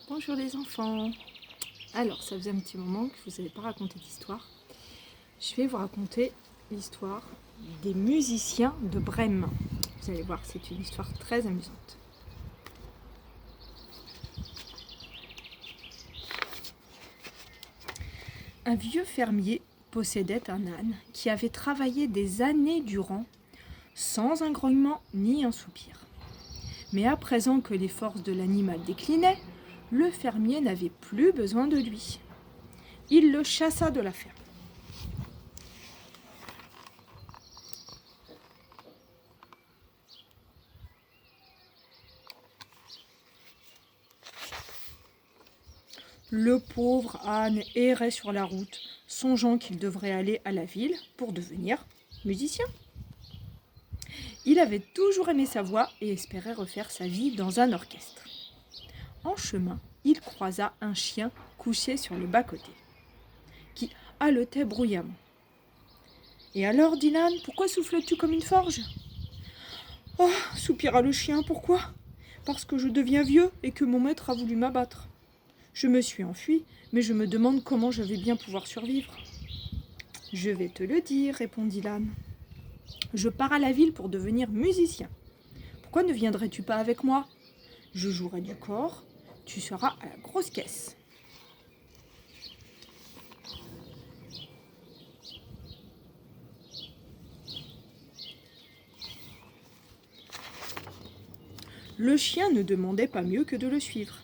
Bonjour les enfants. Alors, ça faisait un petit moment que je ne vous avais pas raconté d'histoire. Je vais vous raconter l'histoire des musiciens de Brême. Vous allez voir, c'est une histoire très amusante. Un vieux fermier possédait un âne qui avait travaillé des années durant sans un grognement ni un soupir. Mais à présent que les forces de l'animal déclinaient, le fermier n'avait plus besoin de lui. Il le chassa de la ferme. Le pauvre âne errait sur la route, songeant qu'il devrait aller à la ville pour devenir musicien. Il avait toujours aimé sa voix et espérait refaire sa vie dans un orchestre. En chemin, il croisa un chien couché sur le bas-côté, qui haletait bruyamment. « Et alors, dit l'âne, pourquoi souffles-tu comme une forge ?»« Oh, soupira le chien, pourquoi ? Parce que je deviens vieux et que mon maître a voulu m'abattre. Je me suis enfui, mais je me demande comment je vais bien pouvoir survivre. »« Je vais te le dire, répondit l'âne. Je pars à la ville pour devenir musicien. Pourquoi ne viendrais-tu pas avec moi ? Je jouerai du cor, tu seras à la grosse caisse. » Le chien ne demandait pas mieux que de le suivre.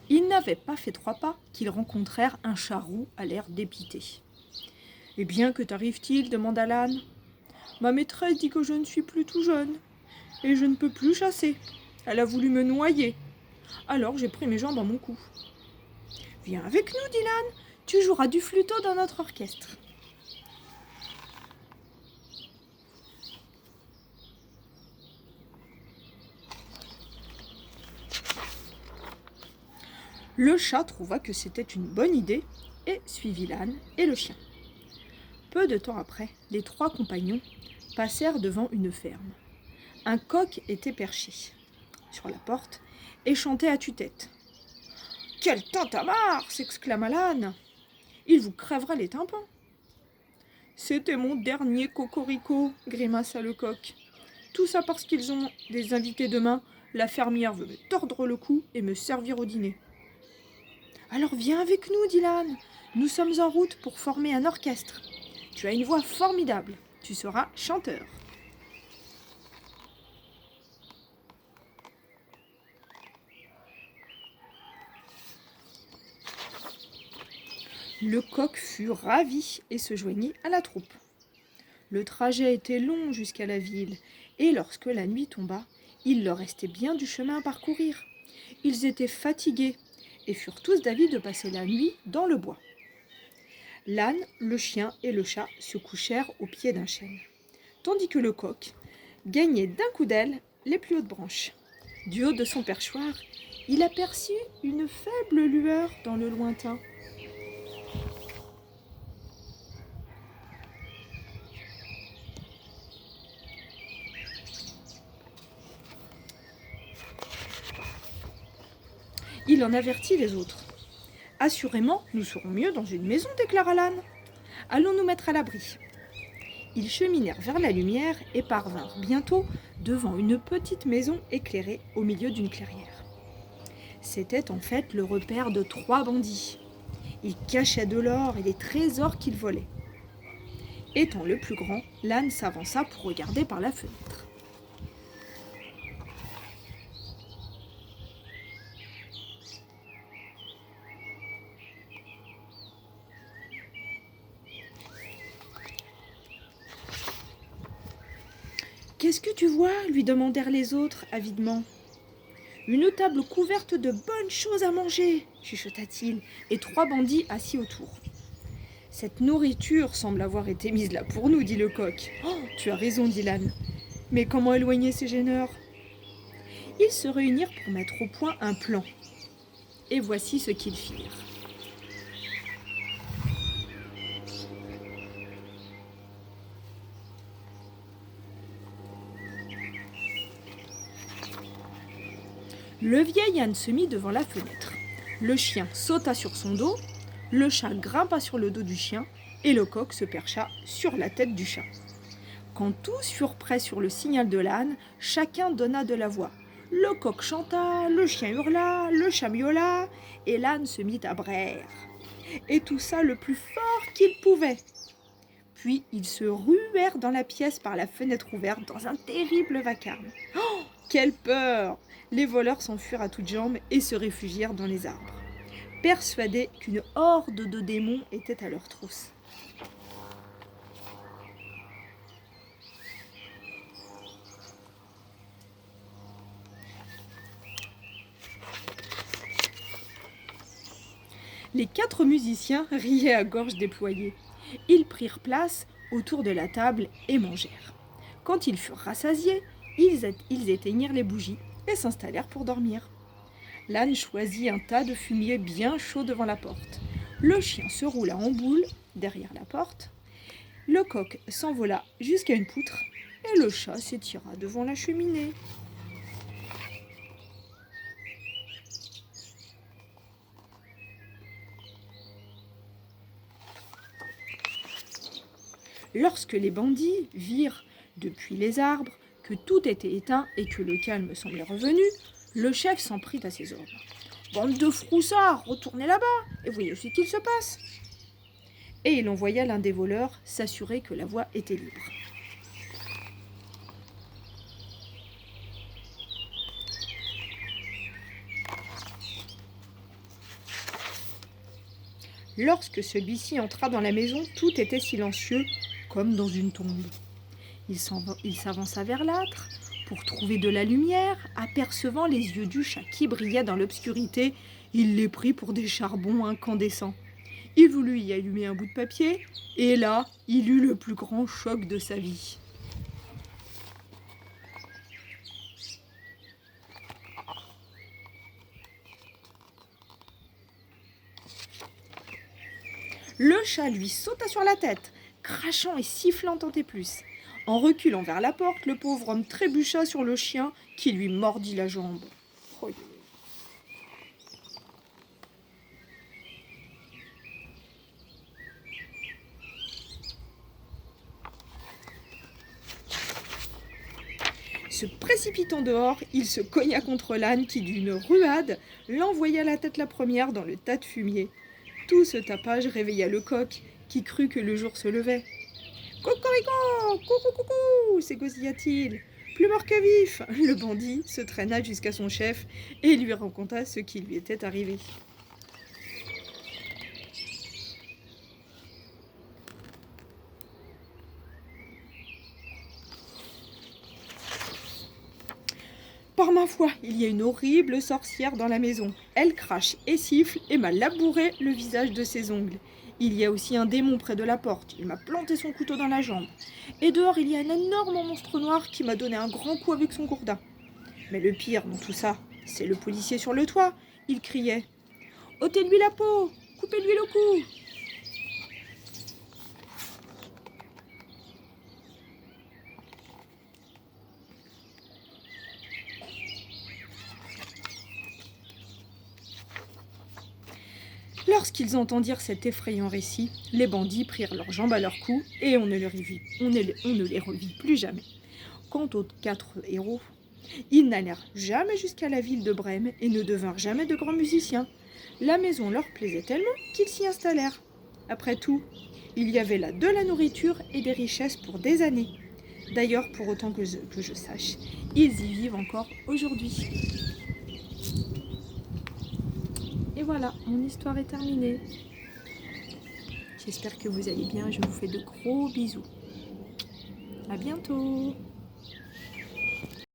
Ils n'avaient pas fait 3 pas qu'ils rencontrèrent un charroux à l'air dépité. « Eh bien, que t'arrive-t-il ? Demanda l'âne. « Ma maîtresse dit que je ne suis plus tout jeune, et je ne peux plus chasser. Elle a voulu me noyer. Alors j'ai pris mes jambes à mon cou. »« Viens avec nous, dit l'âne, tu joueras du flûteau dans notre orchestre. » Le chat trouva que c'était une bonne idée et suivit l'âne et le chien. Peu de temps après, les 3 compagnons passèrent devant une ferme. Un coq était perché sur la porte et chantait à tue-tête. « Quel tintamarre !» s'exclama l'âne. « Il vous crèvera les tympans. »« C'était mon dernier cocorico, grimaça le coq. Tout ça parce qu'ils ont des invités demain. La fermière veut me tordre le cou et me servir au dîner. »« Alors viens avec nous, dit l'âne. Nous sommes en route pour former un orchestre. Tu as une voix formidable. Tu seras chanteur. » Le coq fut ravi et se joignit à la troupe. Le trajet était long jusqu'à la ville, et lorsque la nuit tomba, il leur restait bien du chemin à parcourir. Ils étaient fatigués et furent tous d'avis de passer la nuit dans le bois. L'âne, le chien et le chat se couchèrent au pied d'un chêne, tandis que le coq gagnait d'un coup d'aile les plus hautes branches. Du haut de son perchoir, il aperçut une faible lueur dans le lointain. Il en avertit les autres. « Assurément, nous serons mieux dans une maison, déclara l'âne. Allons nous mettre à l'abri. » Ils cheminèrent vers la lumière et parvinrent bientôt devant une petite maison éclairée au milieu d'une clairière. C'était en fait le repère de 3 bandits. Ils cachaient de l'or et des trésors qu'ils volaient. Étant le plus grand, l'âne s'avança pour regarder par la fenêtre. « Qu'est-ce que tu vois ?» lui demandèrent les autres avidement. « Une table couverte de bonnes choses à manger, chuchota-t-il, et 3 bandits assis autour. »« Cette nourriture semble avoir été mise là pour nous, dit le coq. »« Oh, tu as raison, dit l'âne. Mais comment éloigner ces gêneurs ?» Ils se réunirent pour mettre au point un plan. Et voici ce qu'ils firent. Le vieil âne se mit devant la fenêtre. Le chien sauta sur son dos, le chat grimpa sur le dos du chien et le coq se percha sur la tête du chat. Quand tous furent prêts sur le signal de l'âne, chacun donna de la voix. Le coq chanta, le chien hurla, le chat miaula, et l'âne se mit à braire. Et tout ça le plus fort qu'il pouvait. Puis ils se ruèrent dans la pièce par la fenêtre ouverte dans un terrible vacarme. Oh, quelle peur! Les voleurs s'enfuirent à toutes jambes et se réfugièrent dans les arbres, persuadés qu'une horde de démons était à leur trousse. Les 4 musiciens riaient à gorge déployée. Ils prirent place autour de la table et mangèrent. Quand ils furent rassasiés, ils éteignirent les bougies et s'installèrent pour dormir. L'âne choisit un tas de fumier bien chaud devant la porte. Le chien se roula en boule derrière la porte. Le coq s'envola jusqu'à une poutre et le chat s'étira devant la cheminée. Lorsque les bandits virent, depuis les arbres, que tout était éteint et que le calme semblait revenu, le chef s'en prit à ses ordres. « Bande de froussards, retournez là-bas et voyez ce qu'il se passe !» Et il envoya l'un des voleurs s'assurer que la voie était libre. Lorsque celui-ci entra dans la maison, tout était silencieux, comme dans une tombe. Il s'avança vers l'âtre pour trouver de la lumière, apercevant les yeux du chat qui brillaient dans l'obscurité. Il les prit pour des charbons incandescents. Il voulut y allumer un bout de papier, et là, il eut le plus grand choc de sa vie. Le chat lui sauta sur la tête, crachant et sifflant tant et plus. En reculant vers la porte, le pauvre homme trébucha sur le chien qui lui mordit la jambe. Oh. Se précipitant dehors, il se cogna contre l'âne qui, d'une ruade, l'envoya la tête la première dans le tas de fumier. Tout ce tapage réveilla le coq, qui crut que le jour se levait. « Cocorico, coucou, coucou » s'égosilla-t-il. Plus mort que vif, le bandit se traîna jusqu'à son chef et lui raconta ce qui lui était arrivé. Par ma foi, il y a une horrible sorcière dans la maison. Elle crache et siffle et m'a labouré le visage de ses ongles. Il y a aussi un démon près de la porte. Il m'a planté son couteau dans la jambe. Et dehors, il y a un énorme monstre noir qui m'a donné un grand coup avec son gourdin. Mais le pire dans tout ça, c'est le policier sur le toit. Il criait « Ôtez-lui la peau! Coupez-lui le cou !» Lorsqu'ils entendirent cet effrayant récit, les bandits prirent leurs jambes à leur cou et on ne les revit plus jamais. Quant aux 4 héros, ils n'allèrent jamais jusqu'à la ville de Brême et ne devinrent jamais de grands musiciens. La maison leur plaisait tellement qu'ils s'y installèrent. Après tout, il y avait là de la nourriture et des richesses pour des années. D'ailleurs, pour autant que je sache, ils y vivent encore aujourd'hui. Et voilà, mon histoire est terminée. J'espère que vous allez bien, je vous fais de gros bisous. À bientôt!